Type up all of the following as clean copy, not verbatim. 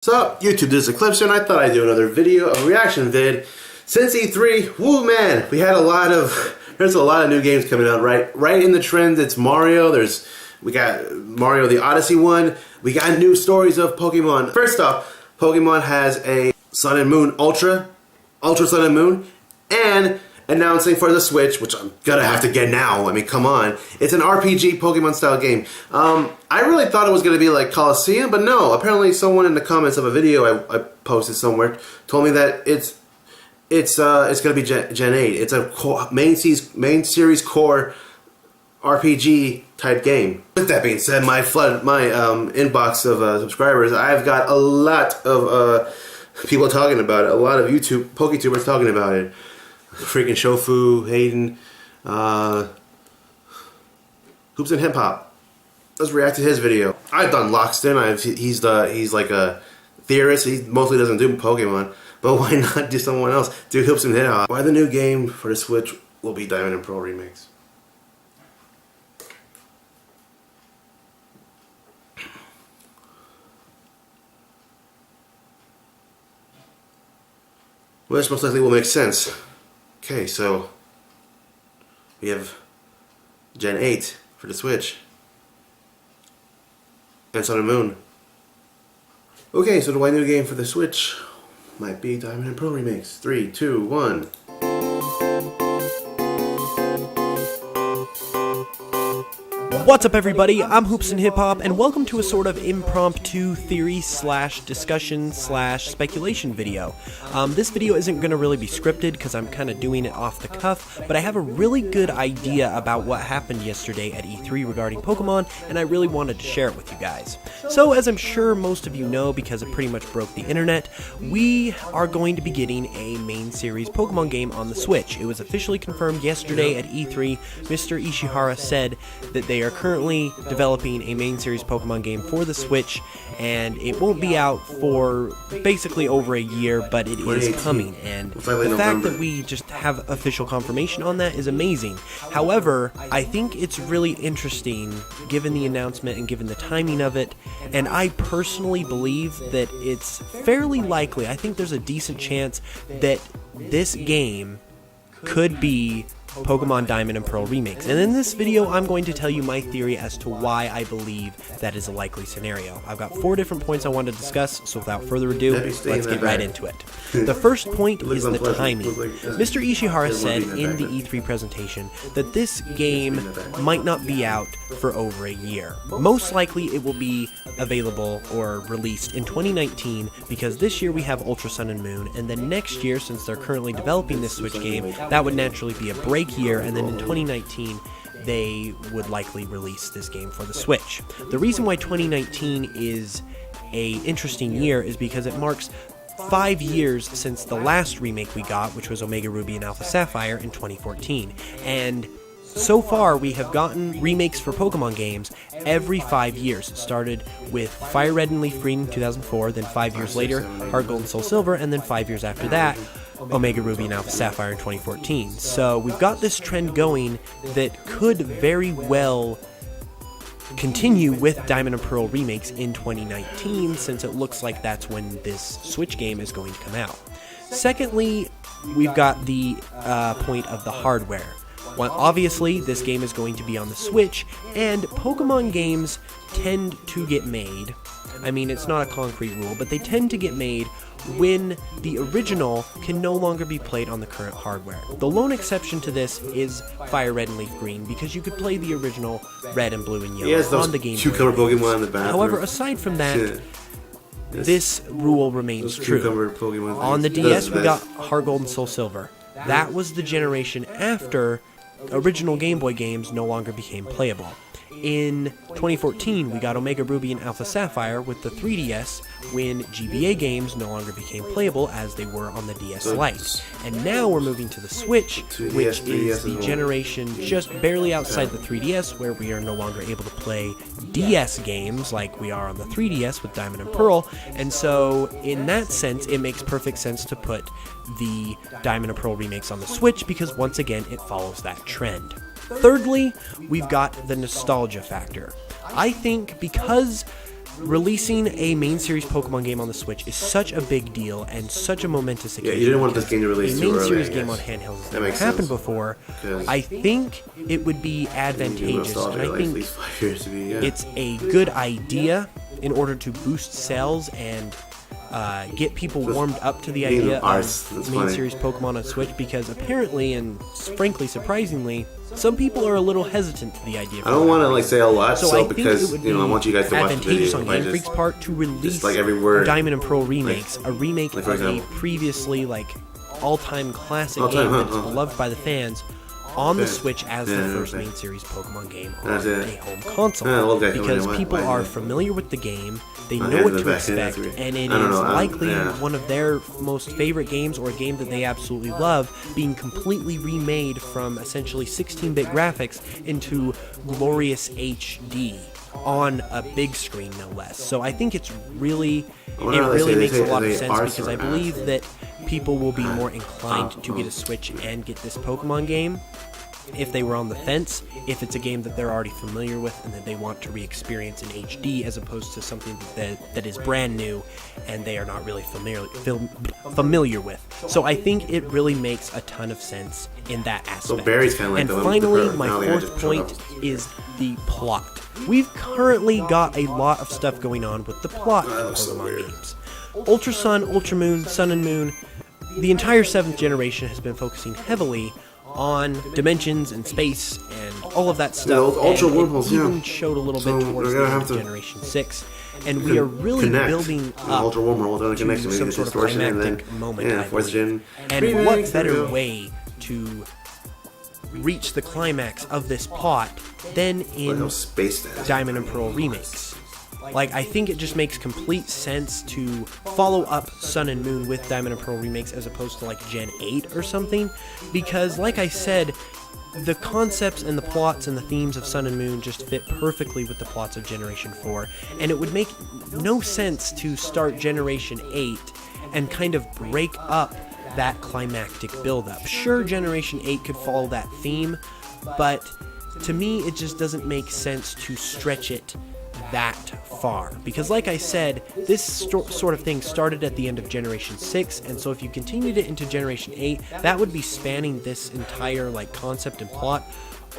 What's up, YouTube? This is Eclipse, and I thought I'd do another video, a reaction vid. Since E3, woo man, there's a lot of new games coming out, right in the trend. It's Mario. We got Mario the Odyssey one. We got new stories of Pokemon. First off, Pokemon has a Sun and Moon Ultra Sun and Moon, and announcing for the Switch, which I'm gonna have to get now. I mean, come on. It's an RPG Pokemon style game. I really thought it was gonna be like Colosseum, but no. Apparently, someone in the comments of a video I posted somewhere told me that it's gonna be Gen 8. It's a main series core RPG type game. With that being said, my inbox of subscribers, I've got a lot of people talking about it. A lot of PokeTubers talking about it. Freaking Shofu, Hayden, Hoops and Hip Hop. Let's react to his video. I've done Lockston. He's like a theorist. He mostly doesn't do Pokemon, but why not do someone else? Do Hoops and Hip Hop. Why the new game for the Switch will be Diamond and Pearl remakes. Which most likely will make sense. Okay, so we have Gen 8 for the Switch and Sun and Moon. Okay, so the new game for the Switch might be Diamond and Pearl remakes. 3, 2, 1. What's up, everybody? I'm Hoops and Hip Hop, and welcome to a sort of impromptu theory / discussion / speculation video. This video isn't going to really be scripted because I'm kind of doing it off the cuff, but I have a really good idea about what happened yesterday at E3 regarding Pokemon, and I really wanted to share it with you guys. So, as I'm sure most of you know, because it pretty much broke the internet, we are going to be getting a main series Pokemon game on the Switch. It was officially confirmed yesterday at E3. Mr. Ishihara said that they are currently developing a main series Pokemon game for the Switch, and it won't be out for basically over a year, but it is coming, and the fact that we just have official confirmation on that is amazing. However, I think it's really interesting given the announcement and given the timing of it, and I personally believe that it's fairly likely, I think there's a decent chance that this game could be Pokemon Diamond and Pearl remakes. And in this video, I'm going to tell you my theory as to why I believe that is a likely scenario. I've got 4 different points I want to discuss, so without further ado, let's get right into it. The first point is the timing. Mr. Ishihara said in the E3 presentation that this game might not be out for over a year. Most likely it will be available or released in 2019 because this year we have Ultra Sun and Moon, and then next year, since they're currently developing this Switch game, that would naturally be a break year, and then in 2019 they would likely release this game for the Switch. The reason why 2019 is a interesting year is because it marks 5 years since the last remake we got, which was Omega Ruby and Alpha Sapphire in 2014, and so far we have gotten remakes for Pokemon games every 5 years. It started with Fire Red and Leaf Green in 2004, then 5 years later Heart Gold and Soul Silver, and then 5 years after that Omega Ruby and Alpha Sapphire in 2014. So we've got this trend going that could very well continue with Diamond and Pearl remakes in 2019, since it looks like that's when this Switch game is going to come out. Secondly, we've got the point of the hardware. Well, obviously, this game is going to be on the Switch, and Pokemon games tend to get made. I mean, it's not a concrete rule, but they tend to get made when the original can no longer be played on the current hardware. The lone exception to this is Fire Red and Leaf Green, because you could play the original Red and Blue and Yellow on the Game Boy. Cucumber Pokemon in the bathroom. However, aside from that, this rule remains true. On the DS, we got Heart Gold and Soul Silver. That was the generation after original Game Boy games no longer became playable. In 2014, we got Omega Ruby and Alpha Sapphire with the 3DS when GBA games no longer became playable as they were on the DS Lite. And now we're moving to the Switch, which is the generation just barely outside the 3DS, where we are no longer able to play DS games like we are on the 3DS with Diamond and Pearl. And so, in that sense, it makes perfect sense to put the Diamond and Pearl remakes on the Switch, because once again, it follows that trend. Thirdly, we've got the nostalgia factor. I think because releasing a main series Pokemon game on the Switch is such a big deal and such a momentous occasion. Yeah, you didn't want this game to release a too main early, series I game guess. on handhelds has That never makes happened sense. before. 'Cause I think it would be advantageous, and I at think least 5 years to be, yeah. it's a good idea in order to boost sales and get people warmed up to the idea of main series Pokemon on Switch, because apparently, and frankly surprisingly, some people are a little hesitant to the idea. I don't want to like say a lot, so I think because it would be I want you guys to watch the advantageous video. on Game Freak's part to release like every word, Diamond and Pearl remakes, a remake like, of for a example. previously all-time classic All-time, game huh, that is huh. beloved by the fans, on the Okay. Switch as Yeah, the first okay. main series Pokemon game on That's it. a home console. Okay, because why- people why- are familiar with the game, they My know hands what in to the back, yeah, expect, that's weird. and it I don't is know, likely yeah. one of their most favorite games, or a game that they absolutely love, being completely remade from essentially 16-bit graphics into glorious HD on a big screen, no less. So I think it's really, it really makes a lot of sense, because I believe that people will be more inclined to get a Switch and get this Pokemon game if they were on the fence, if it's a game that they're already familiar with and that they want to re-experience in HD, as opposed to something that is brand new and they are not really familiar with. So I think it really makes a ton of sense in that aspect. So Barry's kind of like and the finally, the my now the guy fourth just showed point up. is the plot. We've currently got a lot of stuff going on with the plot of looks so Pokemon weird. games. Ultra Sun, Ultra Moon, Sun and Moon, the entire 7th generation has been focusing heavily on dimensions and space and all of that stuff. Ultra and wormholes, it even yeah. showed a little So bit towards we're the gonna end have of to Generation 6. And we are really connect building an up ultra wormhole with another to connection, maybe some the sort of distortion, and then climactic moment, I fourth believe. gen. And Remake, what there we better go. way to reach the climax of this plot than Like in those space stats. Diamond and Pearl remakes? Like, I think it just makes complete sense to follow up Sun and Moon with Diamond and Pearl remakes as opposed to like Gen 8 or something, because like I said, the concepts and the plots and the themes of Sun and Moon just fit perfectly with the plots of Generation 4, and it would make no sense to start Generation 8 and kind of break up that climactic build-up. Sure, Generation 8 could follow that theme, but to me it just doesn't make sense to stretch it that far, because like I said, this sort of thing started at the end of Generation 6, and so if you continued it into Generation 8, that would be spanning this entire like concept and plot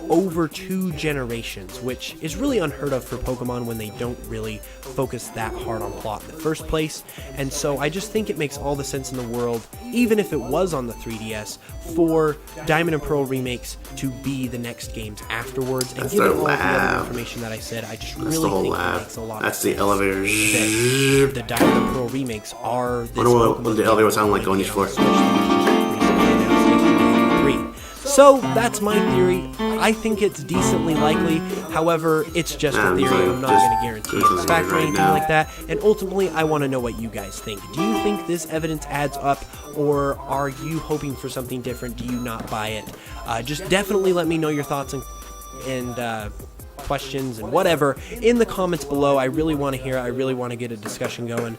over 2 generations, which is really unheard of for Pokemon when they don't really focus that hard on plot in the first place. And so I just think it makes all the sense in the world, even if it was on the 3DS, for Diamond and Pearl remakes to be the next games afterwards. And That's given their all of the lab. other information that I said, I just That's really the whole think it lab. makes a lot That's of the sense elevator. that the Diamond and Pearl remakes are this Wonder what Pokemon the elevator would game sound like that going we each get floor. on the Switch that was just recently announced in 2023. So that's my theory. I think it's decently likely. However, it's just a theory. I'm not going to guarantee it's fact or anything like that. And ultimately, I want to know what you guys think. Do you think this evidence adds up, or are you hoping for something different? Do you not buy it? Just definitely let me know your thoughts and questions and whatever in the comments below. I really want to hear. I really want to get a discussion going.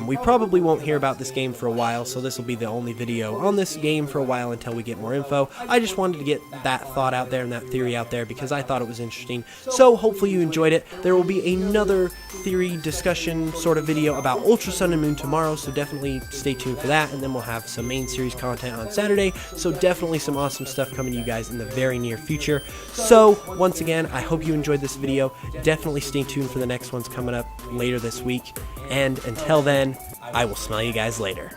We probably won't hear about this game for a while, so this will be the only video on this game for a while until we get more info. I just wanted to get that thought out there and that theory out there because I thought it was interesting. So hopefully you enjoyed it. There will be another theory discussion sort of video about Ultra Sun and Moon tomorrow, so definitely stay tuned for that. And then we'll have some main series content on Saturday, so definitely some awesome stuff coming to you guys in the very near future. So once again, I hope you enjoyed this video. Definitely stay tuned for the next ones coming up later this week. And until then, I will smell you guys later.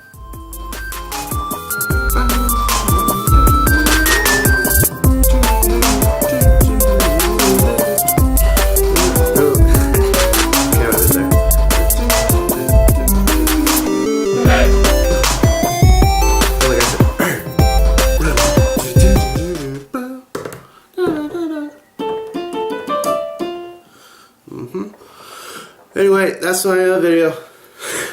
Anyway, that's my video.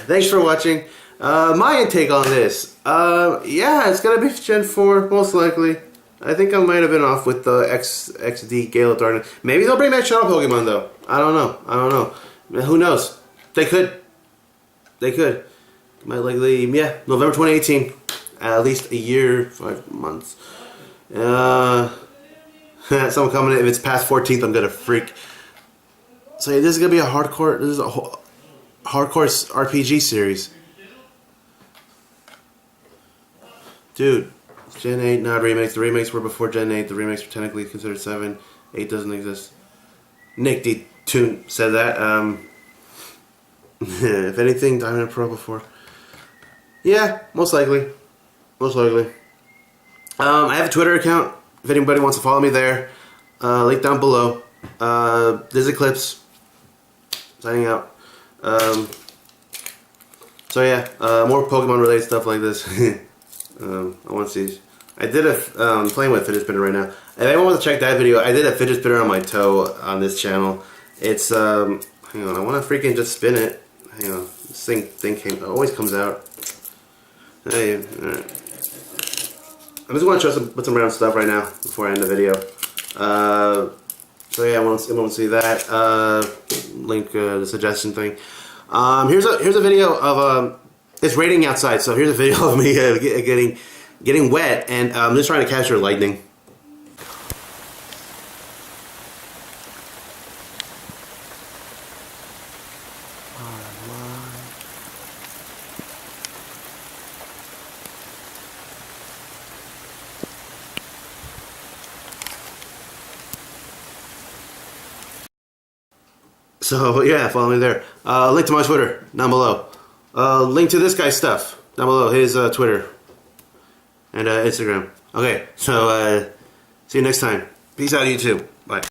Thanks for watching. My intake on this. Yeah, it's gonna be Gen 4, most likely. I think I might have been off with the XD Gale of Darkness. Maybe they'll bring back Shadow Pokemon, though. I don't know. Who knows? They could. Might likely, yeah, November 2018. At least a year, 5 months. Someone commented, if it's past 14th, I'm gonna freak. So this is gonna be a hardcore. This is a hardcore RPG series, dude. Gen 8 not remakes. The remakes were before Gen 8. The remakes were technically considered 7. 8 doesn't exist. Nick D. Toon said that. If anything, Diamond Pro before. Yeah, most likely. Most likely. I have a Twitter account. If anybody wants to follow me there, link down below. There's Eclipse. Signing out. So yeah, more Pokemon related stuff like this. I want to see. I did a playing with a fidget spinner right now. If anyone wants to check that video, I did a fidget spinner on my toe on this channel. It's hang on, I want to freaking just spin it. Hang on, this thing always comes out. Hey, alright. I just want to show put some random stuff right now before I end the video. So yeah, I want to see that. Link the suggestion thing. Here's a video of it's raining outside, so here's a video of me getting wet, and I'm just trying to capture lightning. So yeah, follow me there. Link to my Twitter down below. Link to this guy's stuff down below, his Twitter and Instagram. Okay, so see you next time. Peace out, YouTube.